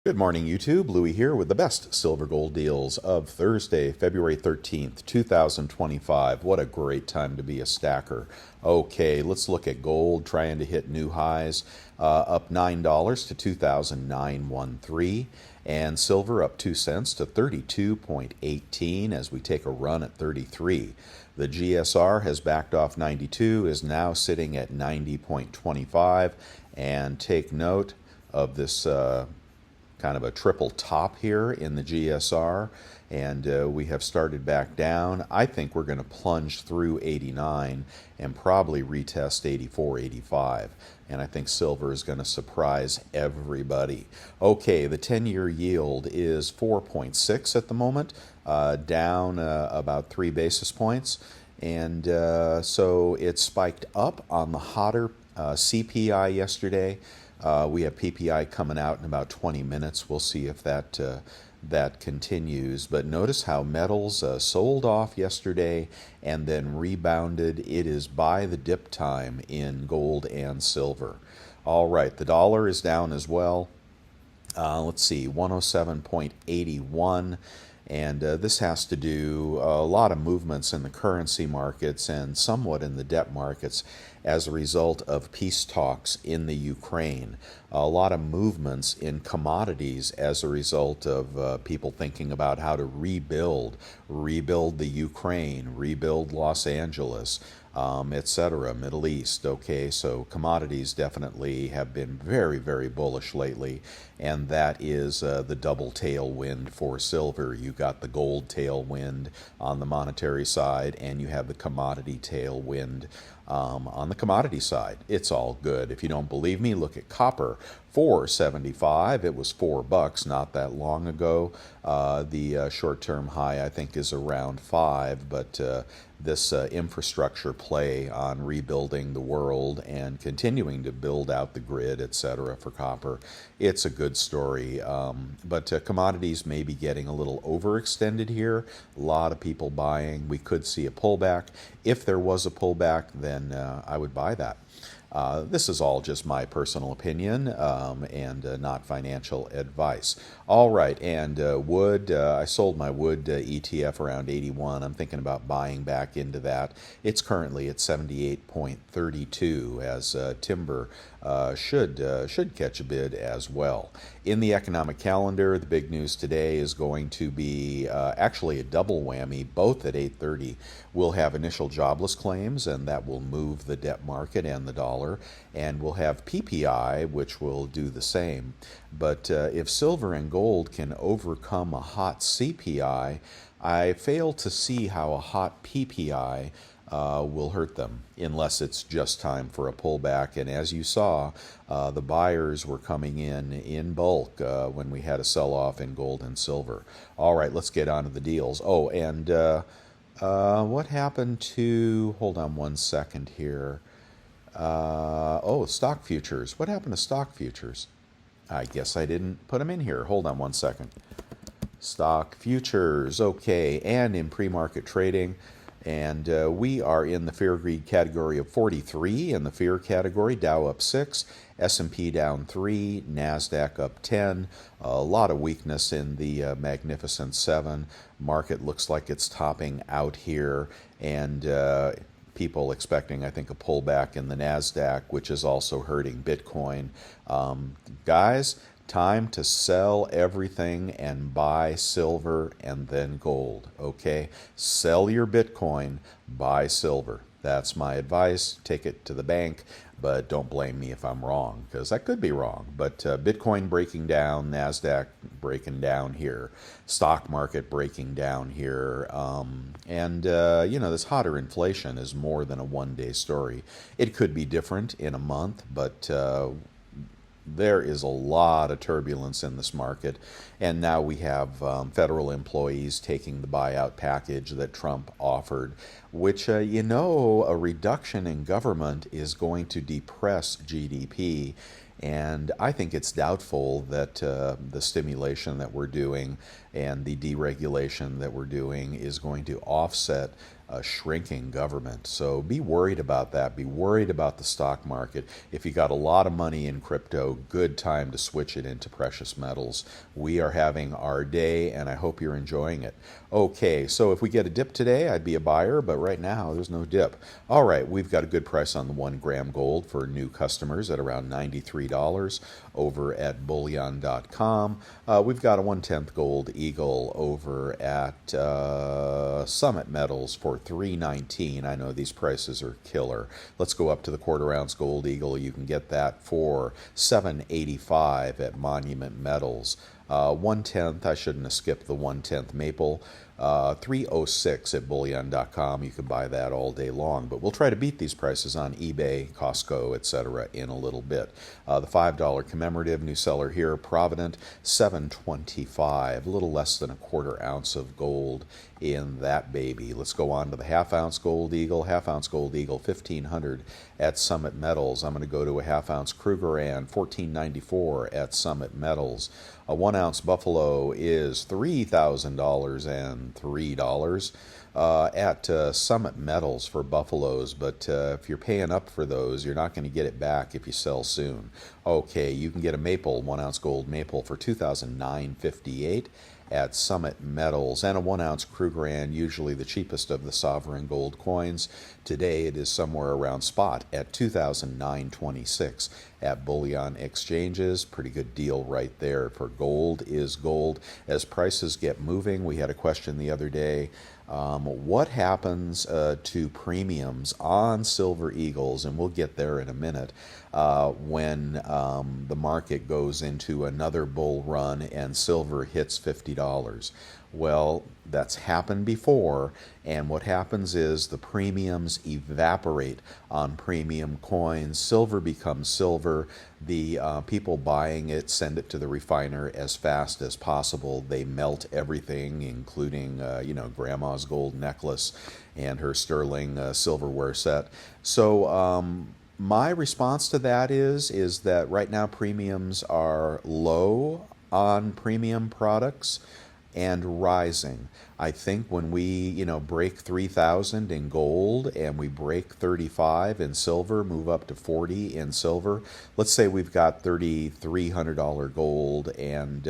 Good morning, YouTube. Louie here with the best silver gold deals of Thursday, February 13th, 2025. What a great time to be a stacker. Okay, let's look at gold trying to hit new highs, up $9 to 2,913, and silver up 2 cents to 32.18 as we take a run at 33. The GSR has backed off 92, is now sitting at 90.25, and take note of this kind of a triple top here in the GSR, and we have started back down. I think we're going to plunge through 89 and probably retest 84, 85. And I think silver is going to surprise everybody. Okay, the 10-year yield is 4.6 at the moment, down about 3 basis points. And so it spiked up on the hotter CPI yesterday. We have PPI coming out in about 20 minutes. We'll see if that continues. But notice how metals sold off yesterday and then rebounded. It is buy the dip time in gold and silver. All right, the dollar is down as well. Let's see, 107.81. And this has to do a lot of movements in the currency markets and somewhat in the debt markets as a result of peace talks in the Ukraine. A lot of movements in commodities as a result of people thinking about how to rebuild the Ukraine, rebuild Los Angeles, etc., Middle East. Okay, so commodities definitely have been very, very bullish lately, and that is the double tailwind for silver. You got the gold tailwind on the monetary side, and you have the commodity tailwind on the commodity side. It's all good. If you don't believe me, look at copper. 4.75. It was $4 not that long ago. The short-term high, I think, is around 5, but this infrastructure play on rebuilding the world and continuing to build out the grid, etc., for copper, it's a good story. But commodities may be getting a little overextended here. A lot of people buying. We could see a pullback. If there was a pullback, then I would buy that. This is all just my personal opinion and not financial advice. All right, and wood, I sold my wood ETF around 81. I'm thinking about buying back into that. It's currently at 78.32 as timber should catch a bid as well. In the economic calendar, the big news today is going to be actually a double whammy, both at 8:30. We'll have initial jobless claims, and that will move the debt market and the dollar, and we'll have PPI, which will do the same. But if silver and gold can overcome a hot CPI, I fail to see how a hot PPI will hurt them unless it's just time for a pullback. And as you saw, the buyers were coming in bulk when we had a sell-off in gold and silver. All right, let's get on to the deals. Oh, and what happened to, hold on one second here. Stock futures. What happened to stock futures? I guess I didn't put them in here. Hold on one second. Stock futures, okay, and in pre-market trading. And we are in the fear greed category of 43 in the fear category. Dow up 6, S&P down 3, NASDAQ up 10. A lot of weakness in the Magnificent 7. Market looks like it's topping out here, and people expecting, I think, a pullback in the NASDAQ, which is also hurting Bitcoin. Guys, time to sell everything and buy silver and then gold, okay? Sell your Bitcoin, buy silver. That's my advice. Take it to the bank, but don't blame me if I'm wrong, because I could be wrong. But Bitcoin breaking down, NASDAQ breaking down here, stock market breaking down here, this hotter inflation is more than a one-day story. It could be different in a month, but there is a lot of turbulence in this market, and now we have federal employees taking the buyout package that Trump offered, which, a reduction in government is going to depress GDP, and I think it's doubtful that the stimulation that we're doing and the deregulation that we're doing is going to offset a shrinking government. So be worried about that. Be worried about the stock market. If you got a lot of money in crypto, good time to switch it into precious metals. We are having our day, and I hope you're enjoying it. Okay, so if we get a dip today, I'd be a buyer, but right now there's no dip. All right, we've got a good price on the 1 gram gold for new customers at around $93 over at bullion.com. We've got a 1/10 gold eagle over at Summit Metals for $3.19. I know these prices are killer. Let's go up to the quarter-ounce gold eagle. You can get that for $7.85 at Monument Metals. 1/10, I shouldn't have skipped the 1/10 maple. 306 at bullion.com. You can buy that all day long, but we'll try to beat these prices on eBay, Costco, etc. in a little bit. The $5 commemorative, new seller here, Provident, $7.25, a little less than a quarter ounce of gold in that baby. Let's go on to the half-ounce gold eagle. Half-ounce gold eagle, $1,500 at Summit Metals. I'm going to go to a half-ounce Krugerrand, $14.94 at Summit Metals. A 1-ounce Buffalo is $3,003 at Summit Metals for Buffaloes, but if you're paying up for those, you're not going to get it back if you sell soon. Okay, you can get a maple, 1-ounce gold maple for $2,958 at Summit Metals, and a 1-ounce Krugerrand, usually the cheapest of the sovereign gold coins. Today it is somewhere around spot at $2,926 at bullion exchanges. Pretty good deal right there for gold is gold. As prices get moving, we had a question the other day. What happens to premiums on Silver Eagles, and we'll get there in a minute, when the market goes into another bull run and silver hits $50? Well, that's happened before, and what happens is the premiums evaporate on premium coins. Silver becomes silver. The people buying it send it to the refiner as fast as possible. They melt everything, including, Grandma's gold necklace and her sterling silverware set. So my response to that is that right now premiums are low on premium products and rising. I think when we, break 3,000 in gold and we break 35 in silver, move up to 40 in silver, let's say we've got $3,300 gold and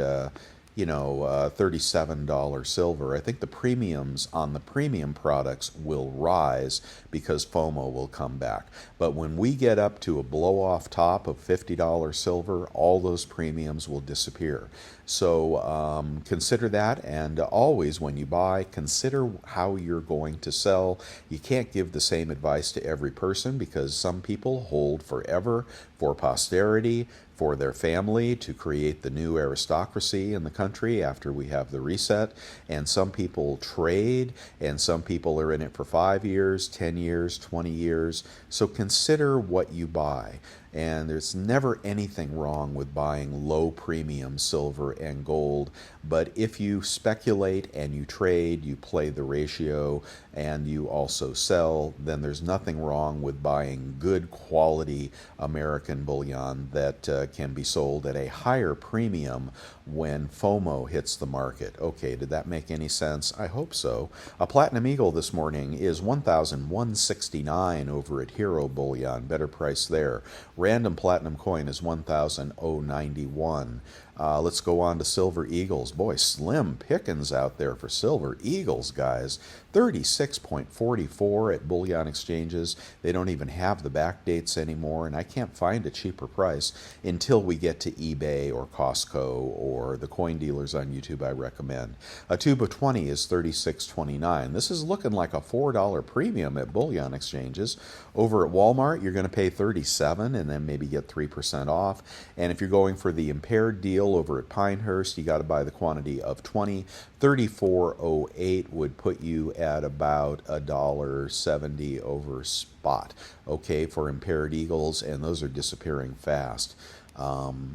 $37 silver. I think the premiums on the premium products will rise because FOMO will come back. But when we get up to a blow-off top of $50 silver, all those premiums will disappear. So consider that, and always when you buy, consider how you're going to sell. You can't give the same advice to every person because some people hold forever for posterity, for their family, to create the new aristocracy in the country after we have the reset. And some people trade, and some people are in it for 5 years, 10 years, 20 years. So consider what you buy. And there's never anything wrong with buying low premium silver and gold. But if you speculate and you trade, you play the ratio, and you also sell, then there's nothing wrong with buying good quality American bullion that can be sold at a higher premium when FOMO hits the market. Okay, did that make any sense? I hope so. A Platinum Eagle this morning is $1,169 over at Hero Bullion. Better price there. Random platinum coin is $1,091. Let's go on to Silver Eagles. Boy, slim pickings out there for Silver Eagles, guys. 36.44 at bullion exchanges. They don't even have the back dates anymore, and I can't find a cheaper price until we get to eBay or Costco or the coin dealers on YouTube I recommend. A tube of 20 is $36.29. This is looking like a $4 premium at bullion exchanges. Over at Walmart, you're going to pay $37 and then maybe get 3% off. And if you're going for the impaired deal over at Pinehurst, you got to buy the quantity of 20. $34.08 would put you at about $1.70 over spot, okay, for impaired eagles, and those are disappearing fast.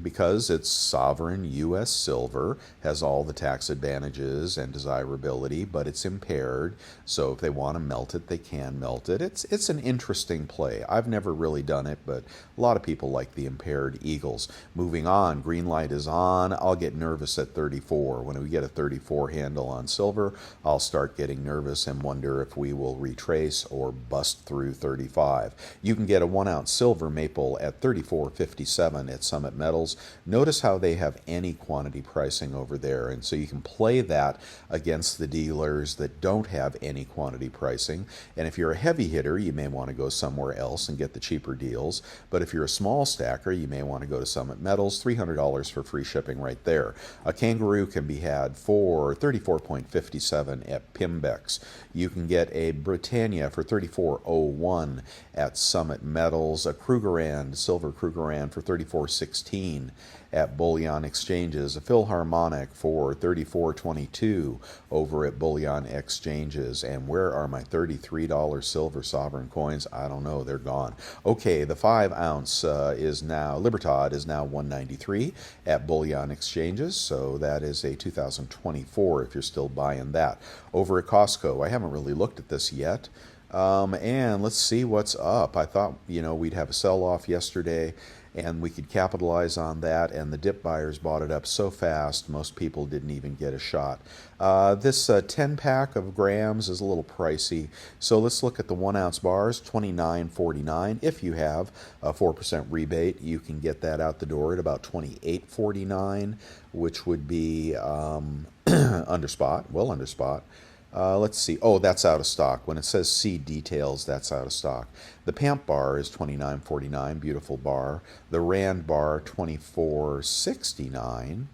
because it's sovereign U.S. silver, has all the tax advantages and desirability, but it's impaired. So if they want to melt it, they can melt it. It's an interesting play. I've never really done it, but a lot of people like the impaired eagles. Moving on, green light is on. I'll get nervous at 34. When we get a 34 handle on silver, I'll start getting nervous and wonder if we will retrace or bust through 35. You can get a 1 ounce silver maple at 34.57 at Summit Metals. Notice how they have any quantity pricing over there, and so you can play that against the dealers that don't have any quantity pricing. And if you're a heavy hitter, you may want to go somewhere else and get the cheaper deals. But if you're a small stacker, you may want to go to Summit Metals. $300 for free shipping right there. A kangaroo can be had for 34.57 at Pimbex. You can get a Britannia for 34.01 at Summit Metals. A Krugerrand, silver Krugerrand for 34.16 at Bullion Exchanges. A Philharmonic for 34.22 over at Bullion Exchanges. And where are my $33 silver sovereign coins? I don't know. They're gone. Okay, the 5 ounce is now, Libertad is now 193 at Bullion Exchanges. So that is a 2024 if you're still buying that. Over at Costco, I haven't really looked at this yet. And let's see what's up. I thought, we'd have a sell-off yesterday and we could capitalize on that, and the dip buyers bought it up so fast most people didn't even get a shot. This 10-pack of grams is a little pricey, so let's look at the 1 ounce bars, $29.49. If you have a 4% rebate, you can get that out the door at about $28.49, which would be under spot, well under spot. Let's see. Oh, that's out of stock. When it says see details, that's out of stock. The Pamp bar is $29.49, beautiful bar. The Rand bar, $24.69.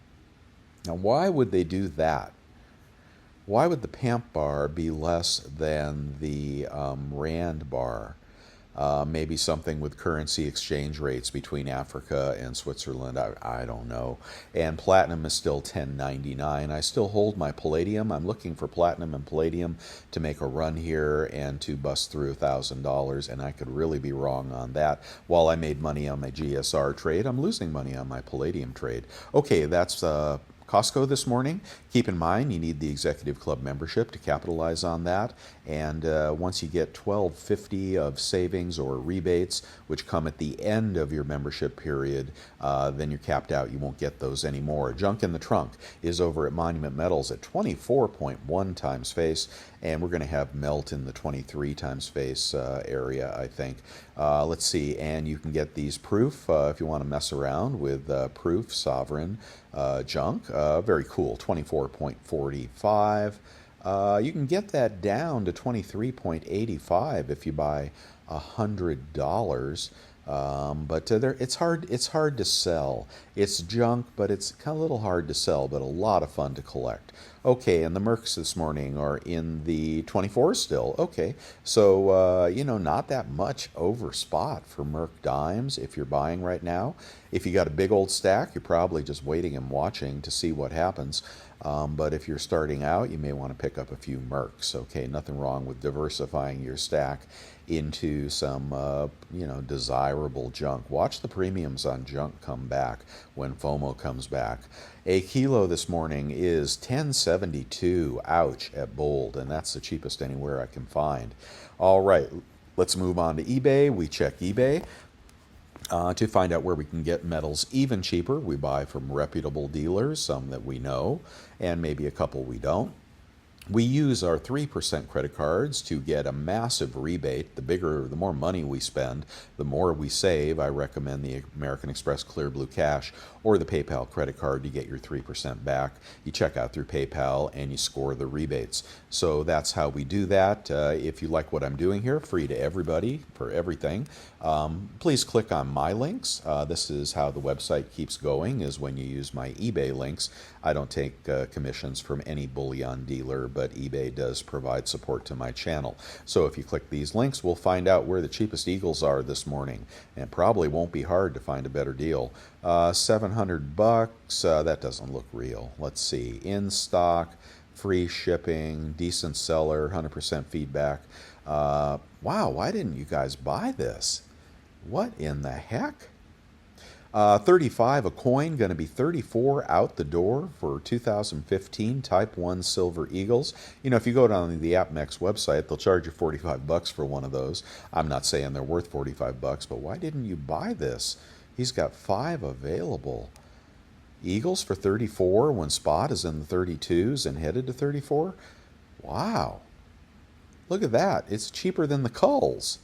Now, why would they do that? Why would the Pamp bar be less than the Rand bar? Maybe something with currency exchange rates between Africa and Switzerland. I don't know. And platinum is still $10.99. I still hold my palladium. I'm looking for platinum and palladium to make a run here and to bust through $1,000, and I could really be wrong on that. While I made money on my GSR trade, I'm losing money on my palladium trade. Okay, that's Costco this morning. Keep in mind, you need the Executive Club membership to capitalize on that. And once you get $12.50 of savings or rebates, which come at the end of your membership period, then you're capped out. You won't get those anymore. Junk in the Trunk is over at Monument Metals at 24.1 times face, and we're going to have melt in the 23 times face area, I think. Let's see, and you can get these proof if you want to mess around with proof sovereign junk. Very cool, 24.45. You can get that down to 23.85 if you buy $100. But it's hard to sell. It's junk, but it's kind of a little hard to sell, but a lot of fun to collect. Okay, and the Mercs this morning are in the 24s still. Okay, so, not that much over spot for Merc dimes if you're buying right now. If you got a big old stack, you're probably just waiting and watching to see what happens. But if you're starting out, you may want to pick up a few Mercs. Okay, nothing wrong with diversifying your stack into some, desirable junk. Watch the premiums on junk come back when FOMO comes back. A kilo this morning is $10.72, ouch, at Bold, and that's the cheapest anywhere I can find. All right, let's move on to eBay. We check eBay to find out where we can get metals even cheaper. We buy from reputable dealers, some that we know, and maybe a couple we don't. We use our 3% credit cards to get a massive rebate. The more money we spend, the more we save. I recommend the American Express Clear Blue Cash or the PayPal credit card to get your 3% back. You check out through PayPal and you score the rebates. So that's how we do that. If you like what I'm doing here, free to everybody for everything, please click on my links. This is how the website keeps going, is when you use my eBay links. I don't take commissions from any bullion dealer, but eBay does provide support to my channel. So if you click these links, we'll find out where the cheapest eagles are this morning. And it probably won't be hard to find a better deal. $700, that doesn't look real. Let's see, in stock, free shipping, decent seller, 100% feedback. Wow, why didn't you guys buy this? What in the heck? $35 a coin, going to be $34 out the door for 2015 Type 1 Silver Eagles. You know, if you go down the APMEX website, they'll charge you $45 for one of those. I'm not saying they're worth $45, but why didn't you buy this? He's got 5 available. Eagles for 34 when spot is in the 32s and headed to 34? Wow. Look at that. It's cheaper than the culls.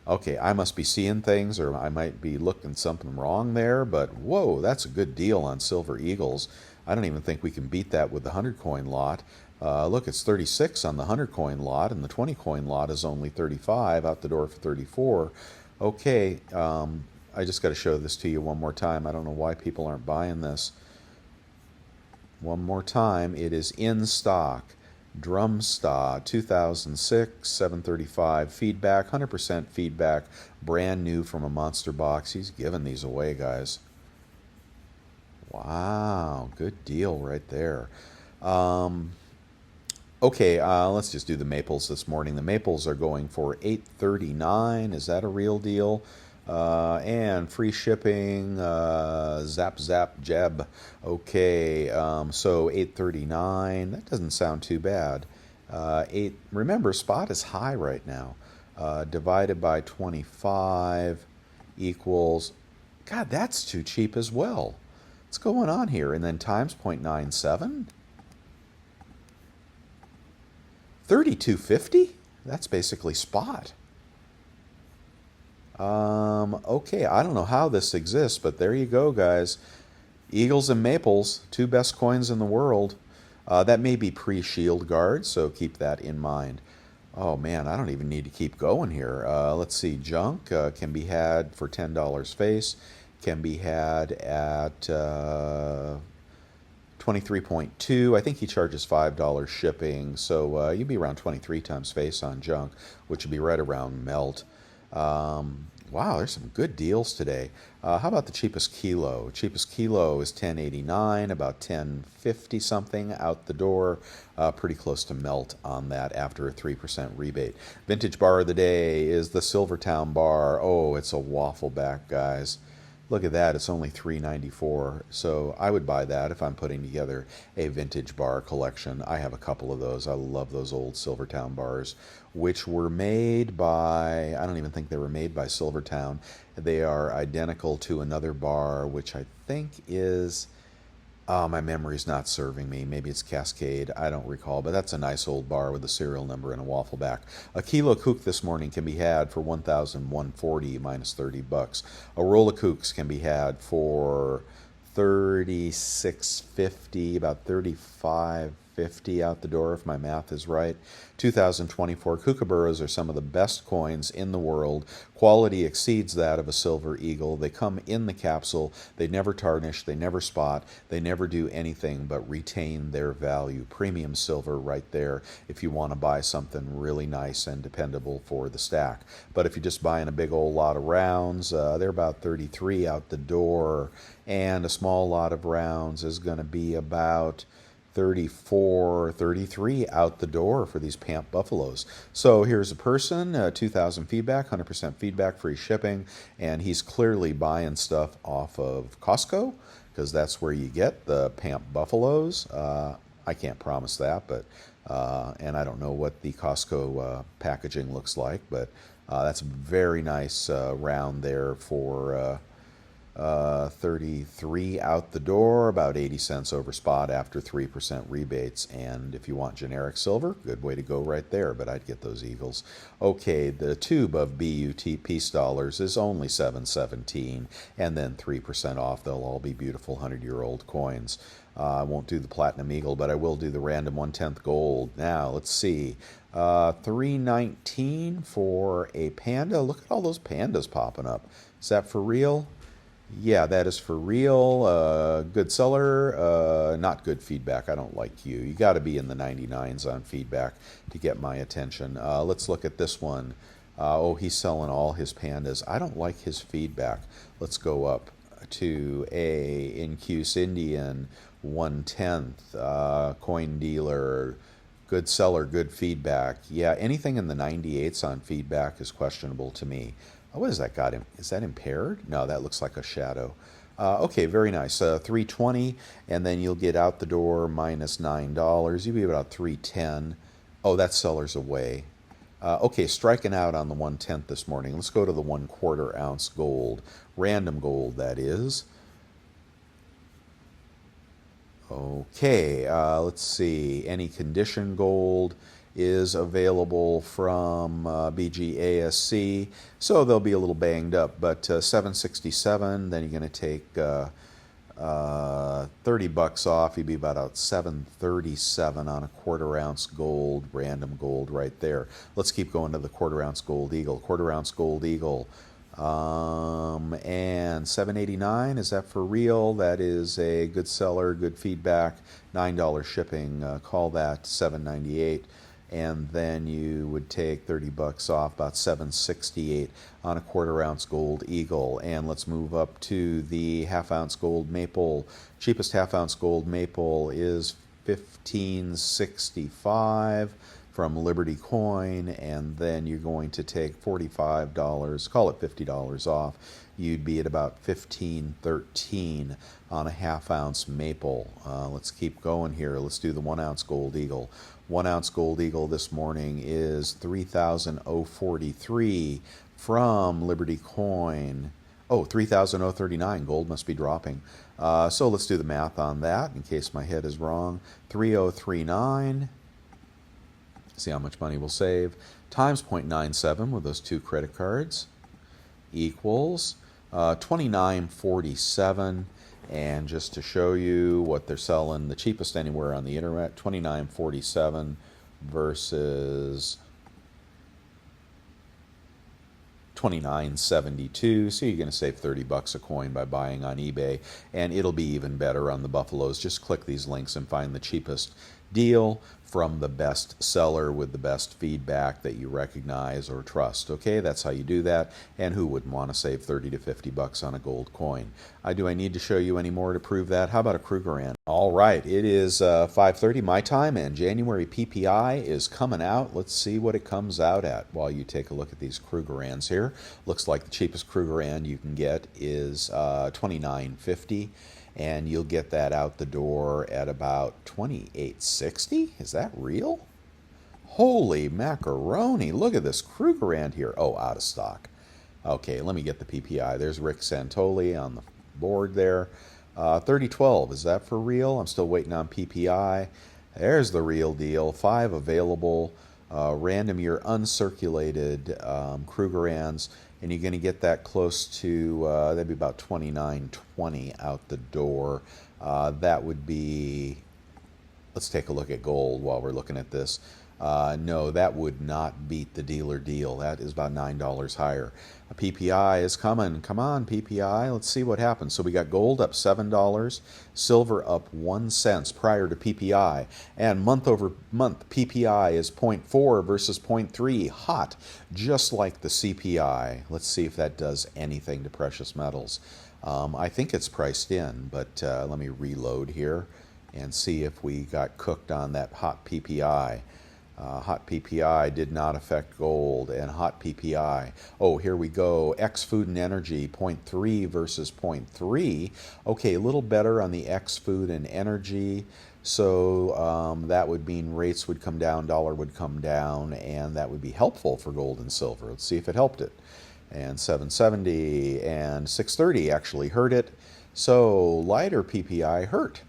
Okay, I must be seeing things, or I might be looking something wrong there, but whoa, that's a good deal on Silver Eagles. I don't even think we can beat that with the 100 coin lot. Look, it's 36 on the 100 coin lot, and the 20 coin lot is only 35, out the door for 34. Okay, I just got to show this to you one more time. I don't know why people aren't buying this. One more time, it is in stock. Drumstar 2006 735 feedback, 100% feedback, brand new from a monster box. He's giving these away, guys. Wow, good deal right there. Okay, let's just do the maples this morning. The maples are going for $8.39. Is that a real deal? And free shipping, zap zap jeb. Okay, so $8.39. That doesn't sound too bad. Remember, spot is high right now. Divided by 25 equals, God, that's too cheap as well. What's going on here? And then times 0.97? 32.50? That's basically spot. Okay, I don't know how this exists, but there you go, guys. Eagles and Maples, 2 best coins in the world. That may be pre-shield guard, so keep that in mind. Oh man, I don't even need to keep going here. Let's see, junk can be had for $10 face, can be had at 23.2. I think he charges $5 shipping, so you'd be around 23 times face on junk, which would be right around melt. Wow, there's some good deals today. How about the cheapest kilo? Cheapest kilo is $10.89, about $10.50 something out the door. Pretty close to melt on that after a 3% rebate. Vintage bar of the day is the Silvertown bar. Oh, it's a waffle back, guys. Look at that, it's only $3.94. So I would buy that if I'm putting together a vintage bar collection. I have a couple of those. I love those old Silvertown bars, which were made by, I don't even think they were made by Silvertown. They are identical to another bar, which I think is, my memory's not serving me. Maybe it's Cascade. I don't recall, but that's a nice old bar with a serial number and a waffle back. A kilo kook this morning can be had for $1,140 minus $30. A roll of kooks can be had for $36.50, about $35.50 out the door if my math is right. 2024 kookaburras are some of the best coins in the world. Quality exceeds that of a Silver Eagle. They come in the capsule. They never tarnish. They never spot. They never do anything but retain their value. Premium silver right there if you want to buy something really nice and dependable for the stack. But if you're just buying a big old lot of rounds, they're about 33 out the door. And a small lot of rounds is going to be about 34, 33 out the door for these Pamp Buffaloes. So here's a person, 2,000 feedback, 100% feedback, free shipping, and he's clearly buying stuff off of Costco because that's where you get the Pamp Buffaloes. I can't promise that, but and I don't know what the Costco packaging looks like, but that's a very nice round there for 33 out the door, about 80 cents over spot after 3% rebates. And if you want generic silver, good way to go right there, but I'd get those Eagles. Okay, the tube of BUT Peace Dollars is only $7.17, and then 3% off. They'll all be beautiful 100-year-old coins. I won't do the Platinum Eagle, but I will do the random 1/10 gold. Now, let's see. $3.19 for a panda. Look at all those pandas popping up. Is that for real? Yeah, that is for real. Good seller, not good feedback. I don't like you. You got to be in the 99s on feedback to get my attention. Let's look at this one. Oh, he's selling all his pandas. I don't like his feedback. Let's go up to a Incuse Indian 1/10 coin dealer. Good seller, good feedback. Yeah, anything in the 98s on feedback is questionable to me. Oh, what is that got? Is that impaired? No, that looks like a shadow. Okay, very nice. 320, and then you'll get out the door minus $9. You'll be about 310. Oh, that seller's away. Okay, striking out on the 1/10 this morning. Let's go to the 1/4 ounce gold, random gold, that is. Okay, let's see. Any condition gold is available from BGASC, so they'll be a little banged up, but 767, then you're going to take $30 off. You'd be about 737 on a 1/4 ounce gold, random gold right there. Let's keep going to the 1/4 ounce gold eagle. 1/4 ounce gold eagle. And 789, is that for real? That is a good seller, good feedback. $9 shipping. Call that 798. And then you would take $30 off, about 768 on a 1/4 ounce gold eagle. And let's move up to the 1/2 ounce gold maple. Cheapest 1/2 ounce gold maple is 1565 from Liberty Coin, and then you're going to take $45, call it $50 off. You'd be at about 1513 on a 1/2 ounce maple. Let's keep going here. Let's do the 1 ounce gold eagle. 1 ounce gold eagle this morning is 3,043 from Liberty Coin. Oh, 3,039. Gold must be dropping. So let's do the math on that in case my head is wrong. 3039. See how much money we'll save. Times 0.97 with those 2 credit cards equals 2947. And just to show you what they're selling, the cheapest anywhere on the internet, 2947 versus 29.72. So you're going to save $30 a coin by buying on eBay, and it'll be even better on the Buffaloes. Just click these links and find the cheapest deal from the best seller with the best feedback that you recognize or trust. Okay, that's how you do that. And who wouldn't want to save 30 to $50 on a gold coin? Do I need to show you any more to prove that? How about a Krugerrand? All right, it is 5:30 my time, and January PPI is coming out. Let's see what it comes out at while you take a look at these Krugerrands here. Looks like the cheapest Krugerrand you can get is $29.50. And you'll get that out the door at about $28.60. Is that real? Holy macaroni. Look at this Krugerrand here. Oh, out of stock. Okay, let me get the PPI. There's Rick Santoli on the board there. 3012, is that for real? I'm still waiting on PPI. There's the real deal. 5 available. Random year uncirculated Krugerrands. And you're going to get that close to, that'd be about $29.20 out the door. That would be, let's take a look at gold while we're looking at this. No, that would not beat the dealer deal. That is about $9 higher. A PPI is coming. Come on, PPI. Let's see what happens. So we got gold up $7, silver up 1 cent prior to PPI. And month over month, PPI is 0.4 versus 0.3. Hot, just like the CPI. Let's see if that does anything to precious metals. I think it's priced in, but let me reload here and see if we got cooked on that hot PPI. Hot PPI did not affect gold, and hot PPI. Oh, here we go. X Food and Energy, 0.3 versus 0.3. Okay, a little better on the X Food and Energy. So that would mean rates would come down, dollar would come down, and that would be helpful for gold and silver. Let's see if it helped it. And 770 and 630 actually hurt it. So lighter PPI hurt.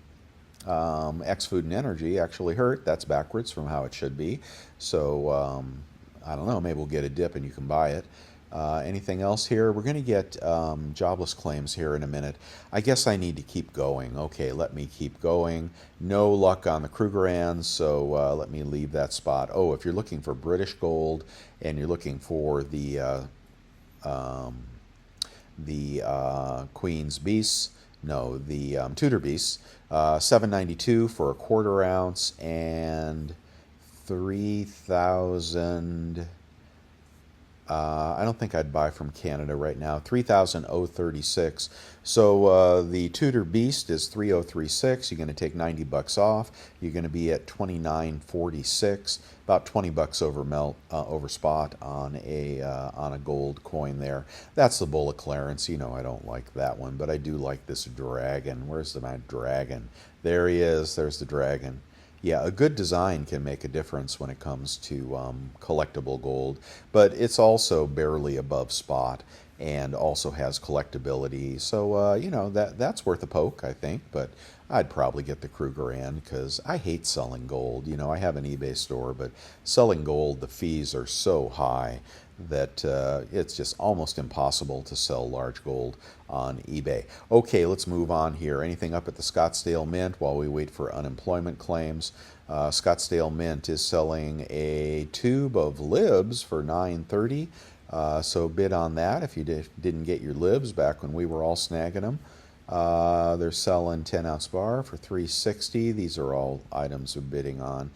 X Food and Energy actually hurt. That's backwards from how it should be. So I don't know, maybe we'll get a dip and you can buy it. Anything else here? We're going to get jobless claims here in a minute. I guess I need to keep going. Okay, let me keep going. No luck on the Krugerrands, so let me leave that spot. Oh, if you're looking for British gold and you're looking for the Queen's Beasts, no, the Tudor Beasts, $7.92 for a 1/4 ounce and 3,000. I don't think I'd buy from Canada right now. 3,036. So the Tudor Beast is 3,036. You're going to take 90 bucks off. You're going to be at 29.46, about 20 bucks over spot on a gold coin there. That's the Bull of Clarence. You know I don't like that one, but I do like this dragon. Where's my dragon? There he is. There's the dragon. Yeah, a good design can make a difference when it comes to collectible gold, but it's also barely above spot and also has collectability. So that's worth a poke, I think. But I'd probably get the Krugerrand because I hate selling gold. I have an eBay store, but selling gold, the fees are so high that it's just almost impossible to sell large gold on eBay. Okay, let's move on here. Anything up at the Scottsdale Mint while we wait for unemployment claims? Scottsdale Mint is selling a tube of libs for $9.30. So bid on that if you didn't get your libs back when we were all snagging them. They're selling 10-ounce bar for $3.60. These are all items we're bidding on.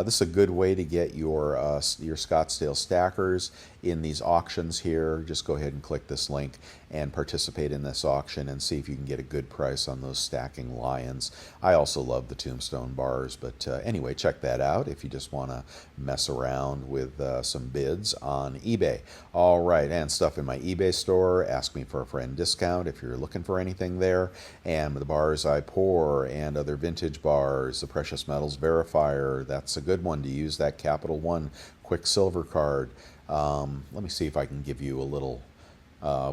This is a good way to get your Scottsdale stackers in these auctions here. Just go ahead and click this link and participate in this auction and see if you can get a good price on those stacking lions. I also love the tombstone bars, but anyway, check that out if you just want to mess around with some bids on eBay. All right, and stuff in my eBay store. Ask me for a friend discount if you're looking for anything there. And the bars I pour and other vintage bars, the Precious Metals Verifier, that's a good one to use, that Capital One Quicksilver card. Let me see if I can give you a little,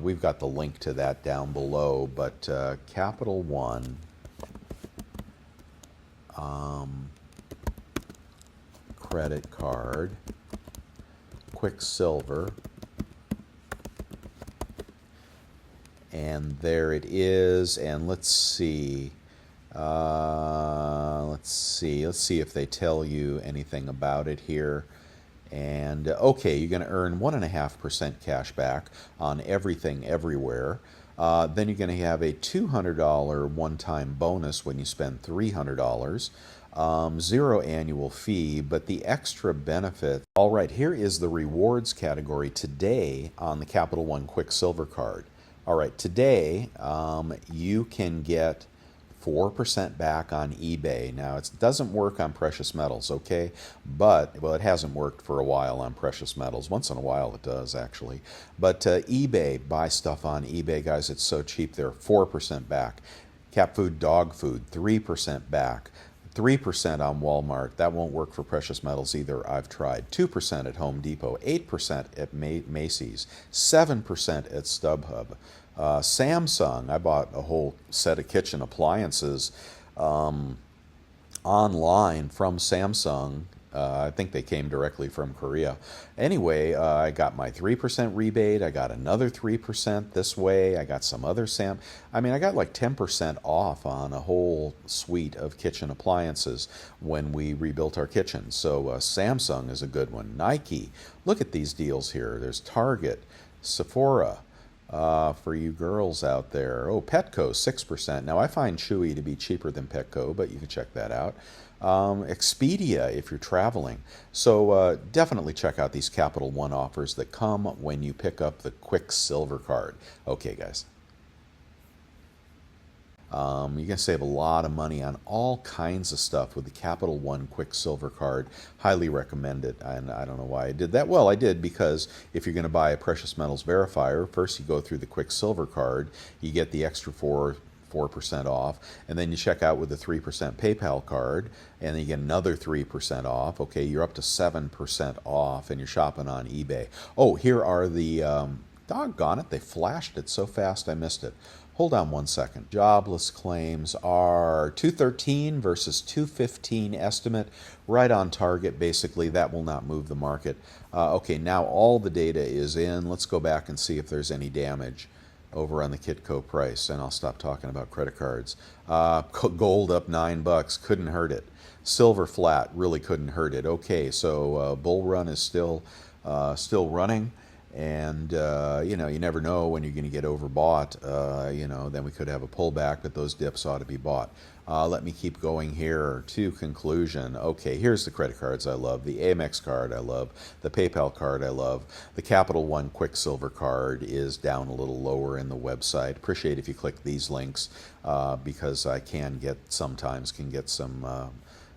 we've got the link to that down below, but Capital One credit card, Quicksilver, and there it is. And let's see if they tell you anything about it here. And okay, you're going to earn 1.5% cash back on everything everywhere. Then you're going to have a $200 one-time bonus when you spend $300. Zero annual fee, but the extra benefit. All right, here is the rewards category today on the Capital One Quicksilver card. All right, today you can get 4% back on eBay. Now, it doesn't work on precious metals, okay? But, well, it hasn't worked for a while on precious metals. Once in a while it does, actually. But eBay, buy stuff on eBay, guys. It's so cheap. They're 4% back. Cat food, dog food, 3% back. 3% on Walmart. That won't work for precious metals either. I've tried. 2% at Home Depot. 8% at Macy's. 7% at StubHub. Samsung, I bought a whole set of kitchen appliances online from Samsung. I think they came directly from Korea. Anyway, I got my 3% rebate. I got another 3% this way. I got some other I got like 10% off on a whole suite of kitchen appliances when we rebuilt our kitchen. So Samsung is a good one. Nike, look at these deals here. There's Target, Sephora, for you girls out there. Oh, Petco, 6%. Now, I find Chewy to be cheaper than Petco, but you can check that out. Expedia, if you're traveling. So definitely check out these Capital One offers that come when you pick up the Quicksilver card. Okay, guys. You can save a lot of money on all kinds of stuff with the Capital One Quicksilver card. Highly recommend it. And I don't know why I did that. Well, I did because if you're going to buy a Precious Metals Verifier, first you go through the Quicksilver card, you get the extra 4% off, and then you check out with the 3% PayPal card, and then you get another 3% off. Okay, you're up to 7% off, and you're shopping on eBay. Oh, here are the, doggone it, they flashed it so fast I missed it. Hold on one second. Jobless claims are 213 versus 215 estimate, right on target. Basically, that will not move the market. Okay, now all the data is in. Let's go back and see if there's any damage over on the Kitco price, and I'll stop talking about credit cards. Gold up $9, couldn't hurt it. Silver flat, really couldn't hurt it. Okay, so Bull Run is still running. And, you never know when you're going to get overbought. Then we could have a pullback, but those dips ought to be bought. Let me keep going here to conclusion. Okay, here's the credit cards I love. The Amex card I love. The PayPal card I love. The Capital One Quicksilver card is down a little lower in the website. Appreciate if you click these links because I sometimes can get some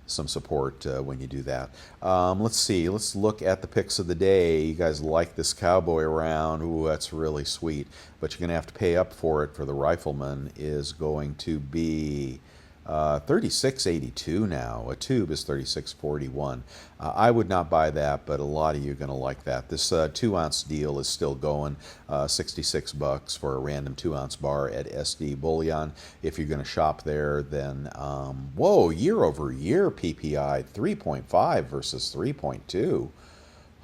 support when you do that. Let's see. Let's look at the picks of the day. You guys like this cowboy round. Ooh, that's really sweet. But you're going to have to pay up for it. For the rifleman is going to be 36.82 now. A tube is 36.41. I would not buy that, but a lot of you are going to like that. This 2-ounce deal is still going, $66 for a random 2-ounce bar at SD Bullion. If you're going to shop there, then whoa, year over year PPI 3.5 versus 3.2.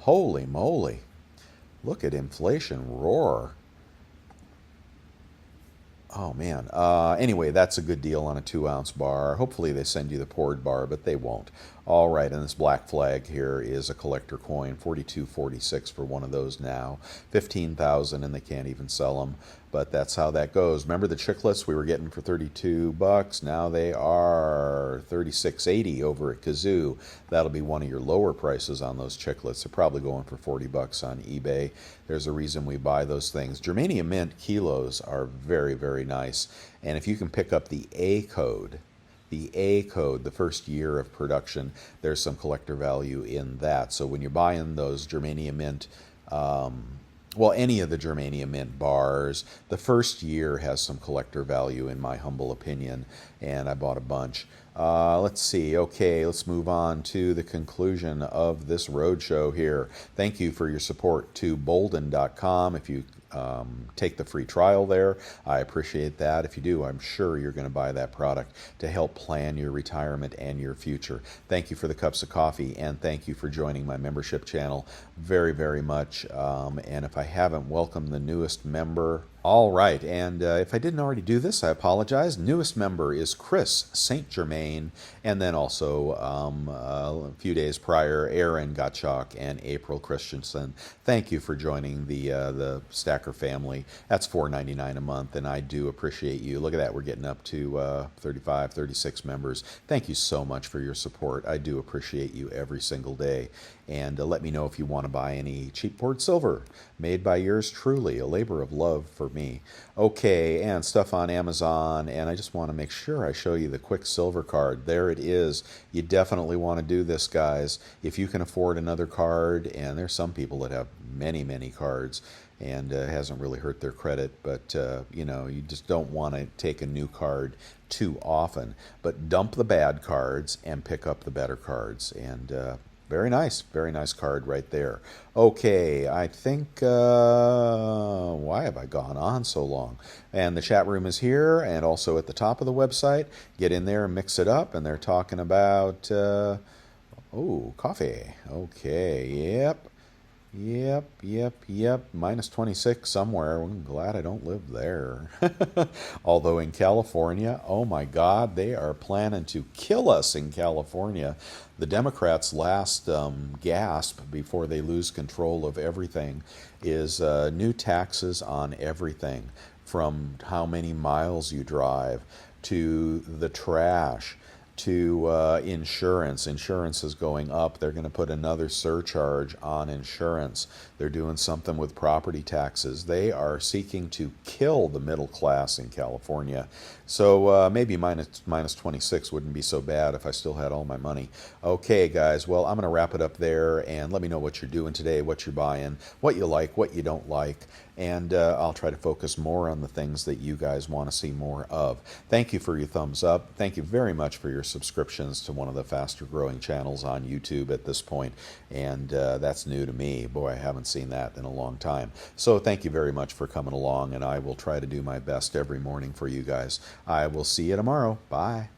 Holy moly! Look at inflation roar. Oh man. Anyway, that's a good deal on a 2-ounce bar. Hopefully they send you the poured bar, but they won't. All right, and this black flag here is a collector coin, 42.46 for one of those now, 15,000, and they can't even sell them. But that's how that goes. Remember the chiclets we were getting for $32? Now they are $36.80 over at Kazoo. That'll be one of your lower prices on those chiclets. They're probably going for $40 on eBay. There's a reason we buy those things. Germanium Mint kilos are very, very nice. And if you can pick up the A code, the first year of production, there's some collector value in that. So when you're buying those Germanium Mint, any of the Germanium Mint bars, the first year has some collector value in my humble opinion, and I bought a bunch. Let's see. Okay, let's move on to the conclusion of this roadshow here. Thank you for your support to Bolden.com. If you take the free trial there, I appreciate that. If you do, I'm sure you're going to buy that product to help plan your retirement and your future. Thank you for the cups of coffee, and thank you for joining my membership channel very, very much. And if I haven't welcomed the newest member, all right, and if I didn't already do this, I apologize. Newest member is Chris St. Germain, and then also a few days prior, Aaron Gottschalk and April Christensen. Thank you for joining the Stacker family. That's $4.99 a month, and I do appreciate you. Look at that, we're getting up to 35, 36 members. Thank you so much for your support. I do appreciate you every single day. And let me know if you want to buy any cheap poured silver made by yours truly, a labor of love for me. Okay, and stuff on Amazon, and I just want to make sure I show you the Quicksilver card. There it is. You definitely want to do this, guys. If you can afford another card, and there's some people that have many, many cards, and it hasn't really hurt their credit, but you just don't want to take a new card too often. But dump the bad cards and pick up the better cards, and very nice card right there. Okay, I think, why have I gone on so long? And the chat room is here and also at the top of the website. Get in there and mix it up, and they're talking about, coffee. Okay, yep. Minus 26 somewhere. I'm glad I don't live there. Although in California, oh my God, they are planning to kill us in California. The Democrats' last gasp before they lose control of everything is new taxes on everything, from how many miles you drive to the trash to insurance. Insurance is going up. They're going to put another surcharge on insurance. They're doing something with property taxes. They are seeking to kill the middle class in California. So maybe minus 26 wouldn't be so bad if I still had all my money. Okay, guys, well, I'm going to wrap it up there, and let me know what you're doing today, what you're buying, what you like, what you don't like, and I'll try to focus more on the things that you guys want to see more of. Thank you for your thumbs up. Thank you very much for your subscriptions to one of the faster growing channels on YouTube at this point, and that's new to me. Boy, I haven't seen that in a long time. So thank you very much for coming along, and I will try to do my best every morning for you guys. I will see you tomorrow. Bye.